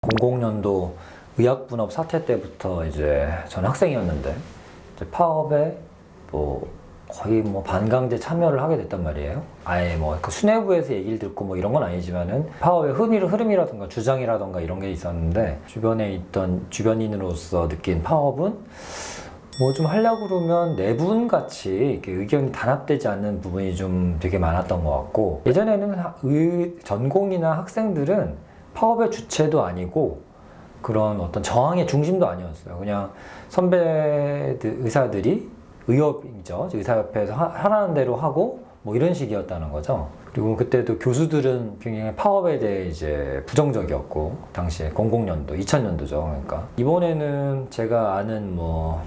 00년도 의학분업 사태 때부터 이제 저는 학생이었는데 이제 파업에 뭐 거의 뭐 반강제 참여를 하게 됐단 말이에요. 아예 뭐 그 수뇌부에서 얘기를 듣고 뭐 이런 건 아니지만은 파업의 흐름이라든가 주장이라든가 이런 게 있었는데 주변에 있던 주변인으로서 느낀 파업은 뭐 좀 하려고 그러면 내분같이 이렇게 의견이 단합되지 않는 부분이 좀 되게 많았던 것 같고, 예전에는 전공이나 학생들은 파업의 주체도 아니고 그런 어떤 저항의 중심도 아니었어요. 그냥 선배들, 의사들이 의협이죠. 의사협회에서 하라는 대로 하고 뭐 이런 식이었다는 거죠. 그리고 그때도 교수들은 굉장히 파업에 대해 이제 부정적이었고, 당시에 00년도, 2000년도죠. 그러니까 이번에는 제가 아는 뭐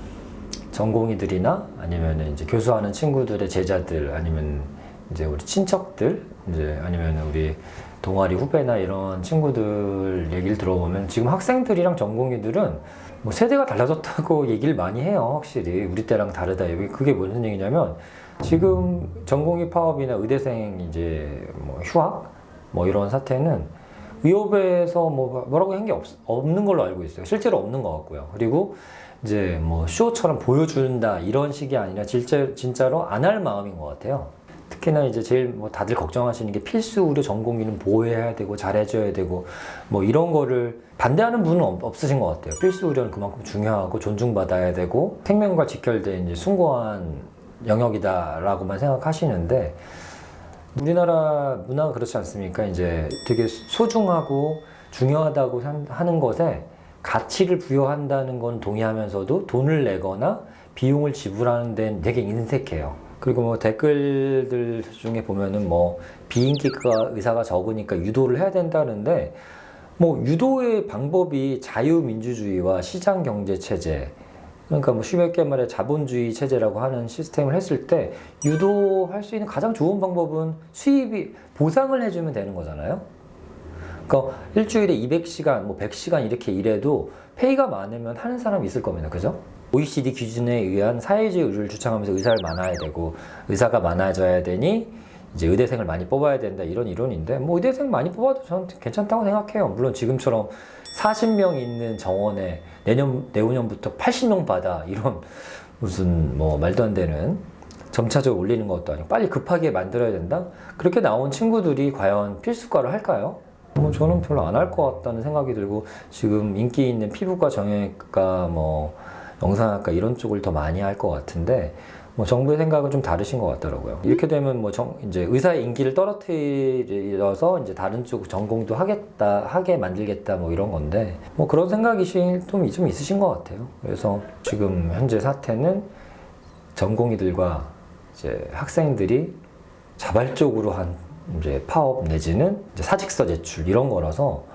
전공의들이나 아니면 이제 교수하는 친구들의 제자들, 아니면 이제 우리 친척들, 이제 아니면 우리 동아리 후배나 이런 친구들 얘기를 들어보면 지금 학생들이랑 전공의들은 뭐 세대가 달라졌다고 얘기를 많이 해요. 확실히 우리 때랑 다르다. 그게 무슨 얘기냐면, 지금 전공의 파업이나 의대생 이제 뭐 휴학 뭐 이런 사태는 의협에서 뭐라고 한 게 없는 걸로 알고 있어요. 실제로 없는 것 같고요. 그리고 이제 뭐 쇼처럼 보여준다 이런 식이 아니라 진짜로 안 할 마음인 것 같아요. 특히나 이제 제일 뭐 다들 걱정하시는 게 필수 의료 전공의는 보호해야 되고 잘해줘야 되고 뭐 이런 거를 반대하는 분은 없으신 것 같아요. 필수 의료는 그만큼 중요하고 존중받아야 되고 생명과 직결된 이제 숭고한 영역이다라고만 생각하시는데, 우리나라 문화가 그렇지 않습니까? 이제 되게 소중하고 중요하다고 하는 것에 가치를 부여한다는 건 동의하면서도 돈을 내거나 비용을 지불하는 데는 되게 인색해요. 그리고 뭐 댓글들 중에 보면은 뭐 비인기가 의사가 적으니까 유도를 해야 된다는데, 뭐 유도의 방법이 자유민주주의와 시장경제체제, 그러니까 뭐 쉽게 말해 자본주의 체제라고 하는 시스템을 했을 때 유도할 수 있는 가장 좋은 방법은 수입이 보상을 해주면 되는 거잖아요. 그러니까 일주일에 200시간, 뭐 100시간 이렇게 일해도 페이가 많으면 하는 사람이 있을 겁니다. 그죠? OECD 기준에 의한 사회주의 의료를 주창하면서 의사를 많아야 되고 의사가 많아져야 되니 이제 의대생을 많이 뽑아야 된다, 이런 이론인데, 뭐 의대생 많이 뽑아도 저는 괜찮다고 생각해요. 물론 지금처럼 40명 있는 정원에 내후년부터 80명 받아, 이런 무슨 뭐 말도 안 되는 점차적으로 올리는 것도 아니고 빨리 급하게 만들어야 된다? 그렇게 나온 친구들이 과연 필수과를 할까요? 뭐 저는 별로 안 할 것 같다는 생각이 들고, 지금 인기 있는 피부과, 정형외과, 뭐 영상학과 이런 쪽을 더 많이 할 것 같은데, 뭐 정부의 생각은 좀 다르신 것 같더라고요. 이렇게 되면 뭐 이제 의사의 인기를 떨어뜨려서 이제 다른 쪽 전공도 하게 만들겠다 뭐 이런 건데, 뭐 그런 생각이 좀 있으신 것 같아요. 그래서 지금 현재 사태는 전공의들과 이제 학생들이 자발적으로 한 이제 파업 내지는 이제 사직서 제출 이런 거라서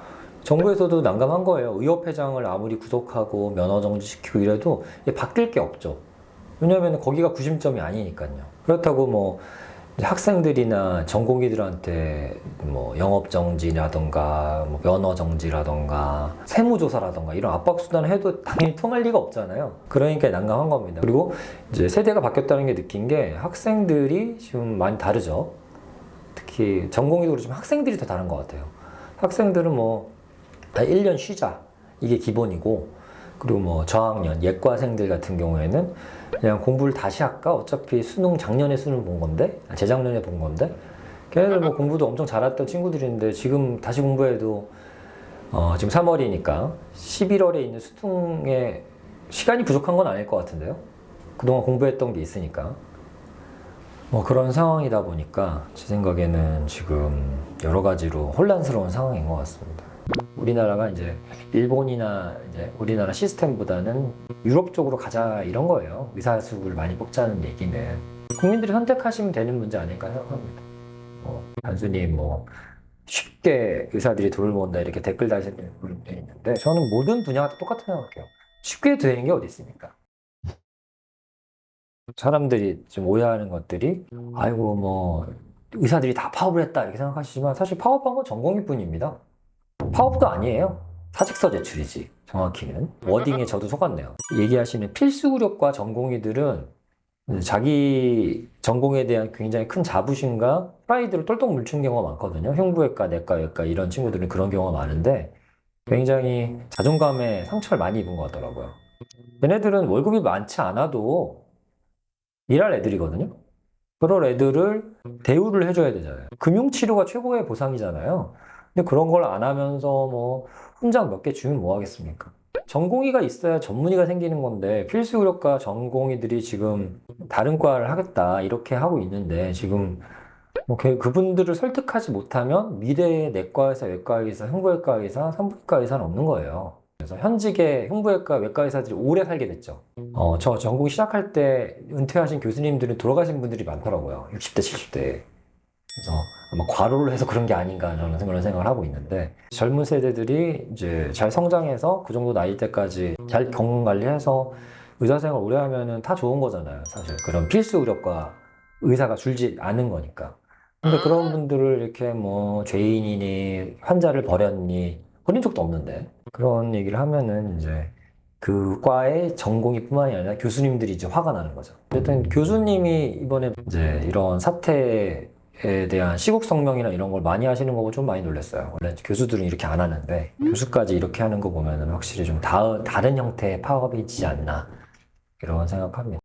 정부에서도 난감한 거예요. 의협회장을 아무리 구속하고 면허 정지시키고 이래도 바뀔 게 없죠. 왜냐하면 거기가 구심점이 아니니까요. 그렇다고 뭐 학생들이나 전공의들한테 뭐 영업 정지라던가 뭐 면허 정지라던가 세무조사라던가 이런 압박 수단을 해도 당연히 통할 리가 없잖아요. 그러니까 난감한 겁니다. 그리고 이제 세대가 바뀌었다는 게 느낀 게, 학생들이 지금 많이 다르죠. 특히 전공의도 그렇지만 학생들이 더 다른 것 같아요. 학생들은 뭐 1년 쉬자, 이게 기본이고, 그리고 뭐 저학년 예과생들 같은 경우에는 그냥 공부를 다시 할까? 어차피 수능 작년에 수능 본 건데, 재작년에 본 건데, 걔네들 뭐 공부도 엄청 잘했던 친구들인데 지금 다시 공부해도 지금 3월이니까 11월에 있는 수능에 시간이 부족한 건 아닐 것 같은데요. 그동안 공부했던 게 있으니까. 뭐 그런 상황이다 보니까 제 생각에는 지금 여러 가지로 혼란스러운 상황인 것 같습니다. 우리나라가 이제 일본이나 이제 우리나라 시스템보다는 유럽 쪽으로 가자 이런 거예요. 의사수를 많이 뽑자는 얘기는 국민들이 선택하시면 되는 문제 아닐까 생각합니다. 단순히 뭐 쉽게 의사들이 돈을 모은다 이렇게 댓글 다시는 분들이 있는데, 저는 모든 분야가 다 똑같다고 생각해요. 쉽게 되는 게 어디 있습니까? 사람들이 좀 오해하는 것들이, 아이고 뭐 의사들이 다 파업을 했다 이렇게 생각하시지만, 사실 파업한 건 전공의 뿐입니다. 파업도 아니에요. 사직서 제출이지, 정확히는. 워딩에 저도 속았네요. 얘기하시는 필수 의료과 전공의들은 자기 전공에 대한 굉장히 큰 자부심과 프라이드를 똘똘 뭉친 경우가 많거든요. 흉부외과, 내과, 외과 이런 친구들은 그런 경우가 많은데, 굉장히 자존감에 상처를 많이 입은 것 같더라고요. 얘네들은 월급이 많지 않아도 일할 애들이거든요. 그런 애들을 대우를 해줘야 되잖아요. 금융치료가 최고의 보상이잖아요. 근데 그런 걸 안 하면서 뭐 훈장 몇 개 주면 뭐 하겠습니까? 전공의가 있어야 전문의가 생기는 건데 필수 의료과 전공의들이 지금 다른 과를 하겠다 이렇게 하고 있는데 지금 뭐 그분들을 설득하지 못하면 미래의 내과 의사, 외과 의사, 흉부외과 의사, 산부인과 의사는 없는 거예요. 그래서 현직의 흉부외과, 외과 의사들이 오래 살게 됐죠. 저 전공 시작할 때 은퇴하신 교수님들은 돌아가신 분들이 많더라고요. 60대, 70대. 그래서 아마 과로를 해서 그런 게 아닌가 저는 그런 생각을 하고 있는데 젊은 세대들이 이제 잘 성장해서 그 정도 나이 때까지 잘 경험 관리해서 의사생활 오래 하면은 다 좋은 거잖아요. 사실 그런 필수 의료과 의사가 줄지 않은 거니까. 근데 그런 분들을 이렇게 뭐 죄인이니 환자를 버렸니 그런 적도 없는데 그런 얘기를 하면은 이제 그 과의 전공이 뿐만이 아니라 교수님들이 이제 화가 나는 거죠. 어쨌든 교수님이 이번에 이제 이런 사태에 대한 시국 성명이나 이런 걸 많이 하시는 거고 좀 많이 놀랐어요. 원래 교수들은 이렇게 안 하는데 교수까지 이렇게 하는 거 보면은 확실히 좀 다른 형태의 파업이지 않나 이런 생각합니다.